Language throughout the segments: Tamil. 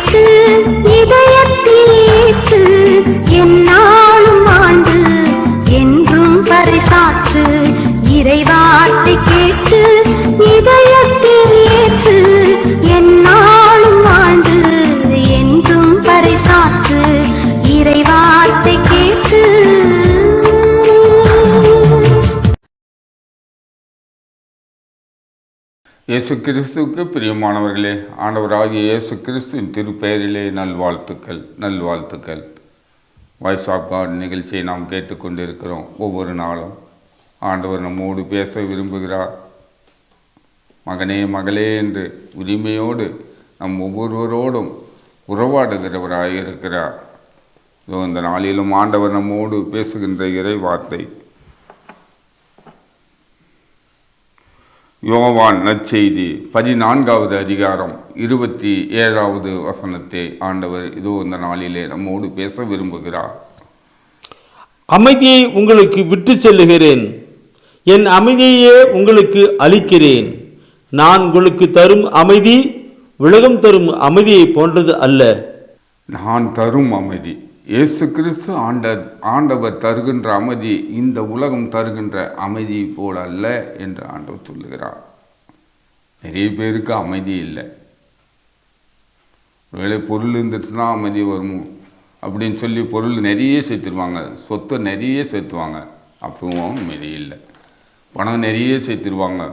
கேட்டு இதயத்தில் ஏற்று என்னாலும் ஆண்டு என்றும் பரிசாற்று. இறைவார்த்தை கேட்டு இதயத்தில் ஏற்று என்னாலும் ஆண்டு என்றும் பரிசாற்று. இறைவார்த்தை கேட்டு. இயேசு கிறிஸ்துவுக்கு பிரியமானவர்களே, ஆண்டவராகிய இயேசு கிறிஸ்துவின் திருப்பெயரிலே நல்வாழ்த்துக்கள். வாய்ஸ் ஆஃப் காட் நிகழ்ச்சியை நாம் கேட்டுக்கொண்டிருக்கிறோம். ஒவ்வொரு நாளும் ஆண்டவர் நம்மோடு பேச விரும்புகிறார். மகனே மகளே என்று உரிமையோடு நம் ஒவ்வொருவரோடும் உறவாடுகிறவராக இருக்கிறார். இந்த நாளிலும் ஆண்டவர் நம்மோடு பேசுகின்ற இறை வார்த்தை யோவான் நற்செய்தி 14வது அதிகாரம் 27வது வசனத்தை ஆண்டவர் இந்த நாளிலே நம்மோடு பேச விரும்புகிறார். அமைதியை உங்களுக்கு விட்டு செல்லுகிறேன், என் அமைதியையே உங்களுக்கு அளிக்கிறேன். நான் உங்களுக்கு தரும் அமைதி உலகம் தரும் அமைதியை போன்றது அல்ல. நான் தரும் அமைதி, இயேசு கிறிஸ்து ஆண்டவர் தருகின்ற அமைதி இந்த உலகம் தருகின்ற அமைதி போல அல்ல என்று ஆண்டவர் சொல்லுகிறார். நிறைய பேருக்கு அமைதி இல்லை. ஒருவேளை பொருள் இருந்துச்சுன்னா அமைதி வருமோ அப்படின்னு சொல்லி பொருள் நிறைய சேர்த்துருவாங்க, சொத்தை நிறைய சேர்த்துவாங்க, அப்பவும் அமைதி இல்லை. பணம் நிறைய சேர்த்துருவாங்க,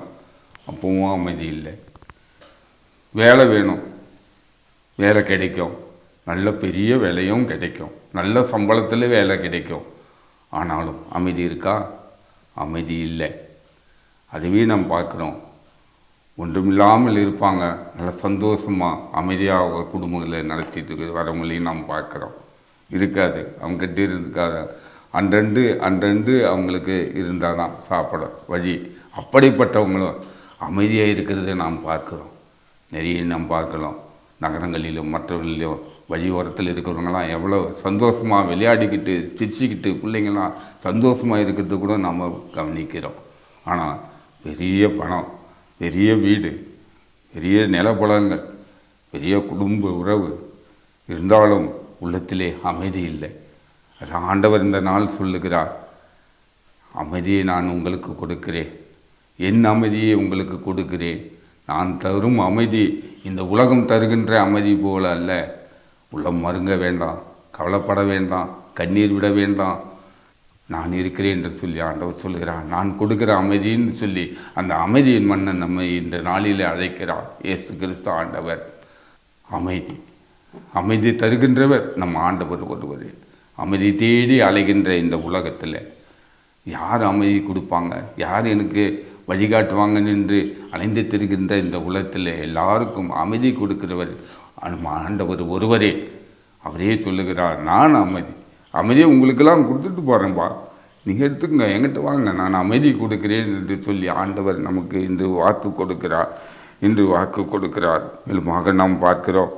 அப்பவும் அமைதி இல்லை. வேலை வேணும், வேலை கிடைக்கும், நல்ல பெரிய வேலையும் கிடைக்கும், நல்ல சம்பளத்தில் வேலை கிடைக்கும், ஆனாலும் அமைதி இருக்கா? அமைதி இல்லை. அதுவே நாம் பார்க்குறோம். ஒன்றுமில்லாமல் இருப்பாங்க, நல்ல சந்தோஷமாக அமைதியாக குடும்பங்களை நடத்திட்டு வரவங்களையும் நாம் பார்க்குறோம். இருக்காது, அவங்ககிட்ட இருக்காது. அன்றண்டு அவங்களுக்கு இருந்தால் தான் சாப்பிட வழி. அப்படிப்பட்டவங்களும் அமைதியாக இருக்கிறத நாம் பார்க்குறோம். நிறைய நாம் பார்க்கலாம். நகரங்களிலும் மற்றவர்களிலும் வழி ஓரத்தில் இருக்கிறவங்களாம் எவ்வளோ சந்தோஷமாக விளையாடிக்கிட்டு சிரிச்சிக்கிட்டு பிள்ளைங்களாம் சந்தோஷமாக இருக்கிறது கூட நம்ம கவனிக்கிறோம். ஆனால் பெரிய பணம், பெரிய வீடு, பெரிய நிலப்பலங்கள், பெரிய குடும்ப உறவு இருந்தாலும் உள்ளத்திலே அமைதி இல்லை. அது ஆண்டவர் இந்த நாள் சொல்லுகிறார், அமைதியை நான் உங்களுக்கு கொடுக்கிறேன், என் அமைதியை உங்களுக்கு கொடுக்கிறேன். நான் தரும் அமைதி இந்த உலகம் தருகின்ற அமைதி போல அல்ல. உள்ளம் மருங்க வேண்டாம், கவலைப்பட வேண்டாம், கண்ணீர் விட வேண்டாம், நான் இருக்கிறேன் என்று சொல்லி ஆண்டவர் சொல்லுகிறார். நான் கொடுக்குற அமைதின்னு சொல்லி அந்த அமைதியின் மன்னன் நம்மை இந்த நாளிலே அழைக்கிறார். இயேசு கிறிஸ்து ஆண்டவர் அமைதி தருகின்றவர் நம் ஆண்டவர் ஒருவரே. அமைதி தேடி அலைகின்ற இந்த உலகத்தில் யார் அமைதி கொடுப்பாங்க, யார் எனக்கு வழிகாட்டுவாங்க என்று அலைந்து திரிகின்ற இந்த உலகத்தில் எல்லாருக்கும் அமைதி கொடுக்கிறவர் ஆண்டவர் ஒருவரே. அவரே சொல்லுகிறார், நான் அமைதியை உங்களுக்கெல்லாம் கொடுத்துட்டு போகிறேன்பா, நீங்கள் எடுத்துக்கங்க, என்கிட்ட வாங்க, நான் அமைதி கொடுக்கிறேன் என்று சொல்லி ஆண்டவர் நமக்கு இன்று வாக்கு கொடுக்கிறார். மேலுமாக நாம் பார்க்கிறோம்,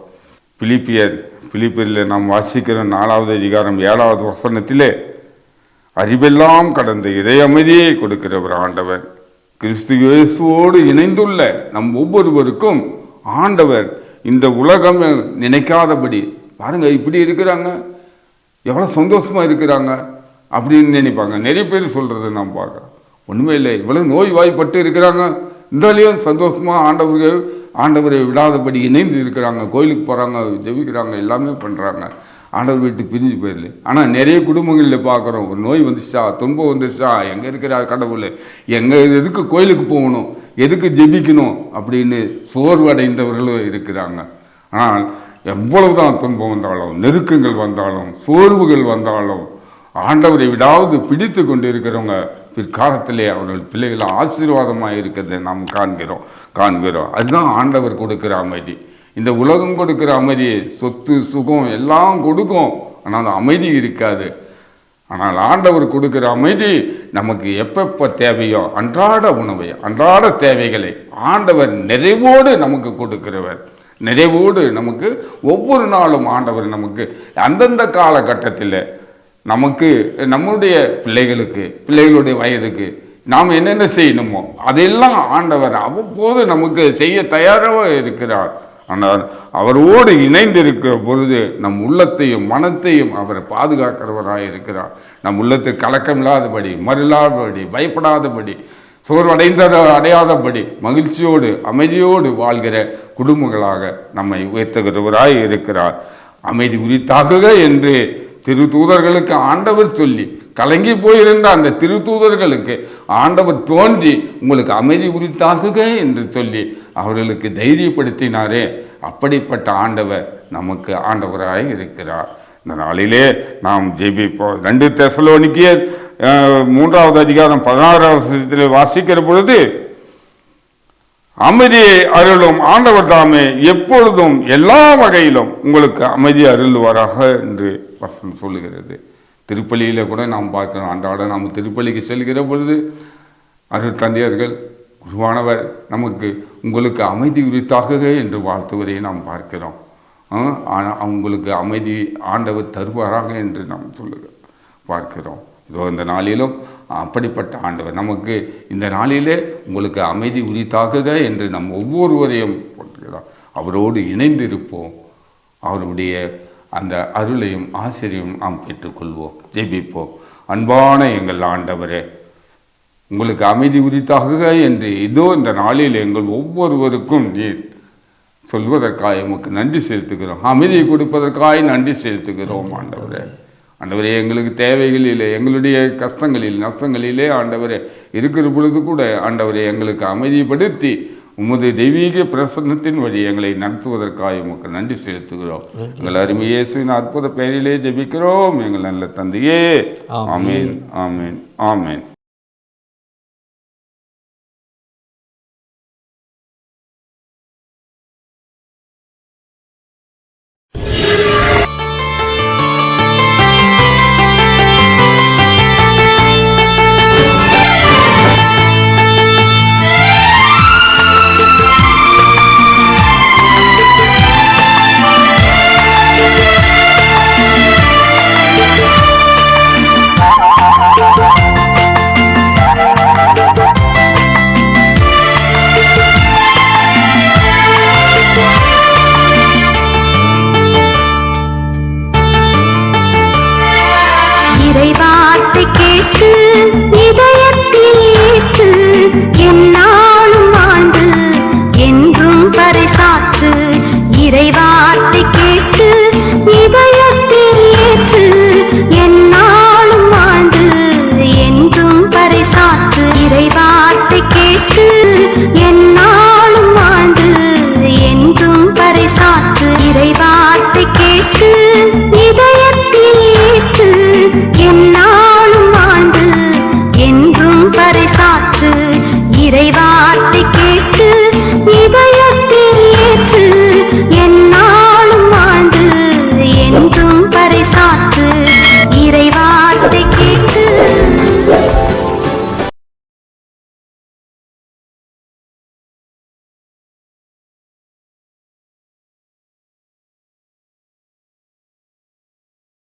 பிலிப்பியரில் நாம் வாசிக்கிறோம் 4வது அதிகாரம் 7வது வசனத்திலே, அறிவெல்லாம் கடந்த இறை அமைதியை கொடுக்கிறவர் ஆண்டவர். கிறிஸ்து இயேசுவோடு இணைந்துள்ள நம் ஒவ்வொருவருக்கும் ஆண்டவர் இந்த உலகம் நினைக்காதபடி, பாருங்க இப்படி இருக்கிறாங்க, எவ்வளோ சந்தோஷமாக இருக்கிறாங்க அப்படின்னு நினைப்பாங்க. நிறைய பேர் சொல்கிறத நாம் பார்க்குறோம். ஒன்றுமே இல்லை, இவ்வளோ நோய் வாய்ப்பட்டு இருக்கிறாங்க, இருந்தாலையும் சந்தோஷமாக ஆண்டவரை விடாதபடி இணைந்து இருக்கிறாங்க, கோயிலுக்கு போகிறாங்க, ஜெபிக்கிறாங்க, எல்லாமே பண்ணுறாங்க, ஆண்டவர் வீட்டு பிரிஞ்சு போயிடல. ஆனால் நிறைய குடும்பங்களில் பார்க்குறோம், ஒரு நோய் வந்துச்சா, துன்பம் வந்துச்சா, எங்கே இருக்கிறார் கடவுள், எதுக்கு கோயிலுக்கு போகணும், எதுக்கு ஜெபிக்கணும் அப்படின்னு சோர்வடைந்தவர்களும் இருக்கிறாங்க. ஆனால் எவ்வளவுதான் துன்பம் வந்தாலும், நெருக்கங்கள் வந்தாலும், சோர்வுகள் வந்தாலும் ஆண்டவரை விடாவது பிடித்து கொண்டு இருக்கிறவங்க பிற்காலத்திலே அவர்கள் பிள்ளைகள் ஆசீர்வாதமாக இருக்கிறதை நாம் காண்கிறோம். அதுதான் ஆண்டவர் கொடுக்குற அமைதி. இந்த உலகம் கொடுக்குற அமைதி சொத்து சுகம் எல்லாம் கொடுக்கும், ஆனால் அந்த அமைதி இருக்காது. ஆனால் ஆண்டவர் கொடுக்குற அமைதி நமக்கு எப்பப்போ தேவையோ அன்றாட உணவை, அன்றாட தேவைகளை ஆண்டவர் நிறைவோடு நமக்கு கொடுக்கிறவர். நிறைவோடு நமக்கு ஒவ்வொரு நாளும் ஆண்டவர் நமக்கு அந்தந்த காலகட்டத்தில் நமக்கு நம்முடைய பிள்ளைகளுடைய வயதுக்கு நாம் என்னென்ன செய்யணுமோ அதெல்லாம் ஆண்டவர் அவ்வப்போது நமக்கு செய்ய தயாராக இருக்கிறார். ஆனால் அவரோடு இணைந்திருக்கிற பொழுது நம் உள்ளத்தையும் மனத்தையும் அவர் பாதுகாக்கிறவராக இருக்கிறார். நம் உள்ளத்துக்கு கலக்கமில்லாதபடி, மறுலாதபடி, பயப்படாதபடி, அடையாதபடி மகிழ்ச்சியோடு அமைதியோடு வாழ்கிற குடும்பங்களாக நம்மை உயர்த்துகிறவராய் இருக்கிறார். அமைதி உரித்தாகுக என்று திருத்தூதர்களுக்கு ஆண்டவர் சொல்லி கலங்கி போயிருந்த அந்த திருத்தூதர்களுக்கு ஆண்டவர் தோன்றி உங்களுக்கு அமைதி உரித்தாகுக என்று சொல்லி அவர்களுக்கு தைரியப்படுத்தினாரே, அப்படிப்பட்ட ஆண்டவர் நமக்கு ஆண்டவராய் இருக்கிறார். இந்த நாளிலே நாம் ஜெபிப்போம். 2 தெசலோனிக்கேயர் 3வது அதிகாரம் 16 வாசிக்கிற பொழுது, அமைதியை அருளும் ஆண்டவர் தாமே எப்பொழுதும் எல்லா வகையிலும் உங்களுக்கு அமைதி அருள்வாராக என்று வசனம் சொல்லுகிறது. திருப்பலியில் கூட நாம் பார்க்கிறோம். அன்றாட நாம் திருப்பலிக்கு செல்கிற பொழுது அருள் தந்தையர்கள் குருவானவர் நமக்கு உங்களுக்கு அமைதி உரித்தாகுக என்று வாழ்த்துவதை நாம் பார்க்கிறோம். ஆனால் அவங்களுக்கு அமைதி ஆண்டவர் தருவாராக என்று நாம் பார்க்கிறோம். இதோ இந்த நாளிலும் அப்படிப்பட்ட ஆண்டவர் நமக்கு இந்த நாளிலே உங்களுக்கு அமைதி உரித்தாகுக என்று நம் ஒவ்வொருவரையும் போட்டுக்கிறோம். அவரோடு இணைந்து இருப்போம். அவருடைய அந்த அருளையும் ஆசிரியையும் நாம் பெற்றுக்கொள்வோம். ஜெபிப்போம். அன்பான எங்கள் ஆண்டவரே, உங்களுக்கு அமைதி உரித்தாகுக என்று இதோ இந்த நாளில் எங்கள் ஒவ்வொருவருக்கும் நீர் சொல்வதற்காக உமக்கு நன்றி செலுத்துகிறோம். அமைதியை கொடுப்பதற்காக நன்றி செலுத்துகிறோம். ஆண்டவரே, எங்களுக்கு தேவைகளிலே, எங்களுடைய கஷ்டங்களில் நஷ்டங்களிலே ஆண்டவரே இருக்கிற பொழுது கூட ஆண்டவரே எங்களுக்கு அமைதிப்படுத்தி உமது தெய்வீக பிரசன்னத்தின் வழி எங்களை நடத்துவதற்காக உமக்கு நன்றி செலுத்துகிறோம். எங்கள் அருமை இயேசுவின் அற்புத பெயரிலே ஜெபிக்கிறோம் எங்கள் நல்ல தந்தையே. ஆமீன், ஆமீன், ஆமீன்.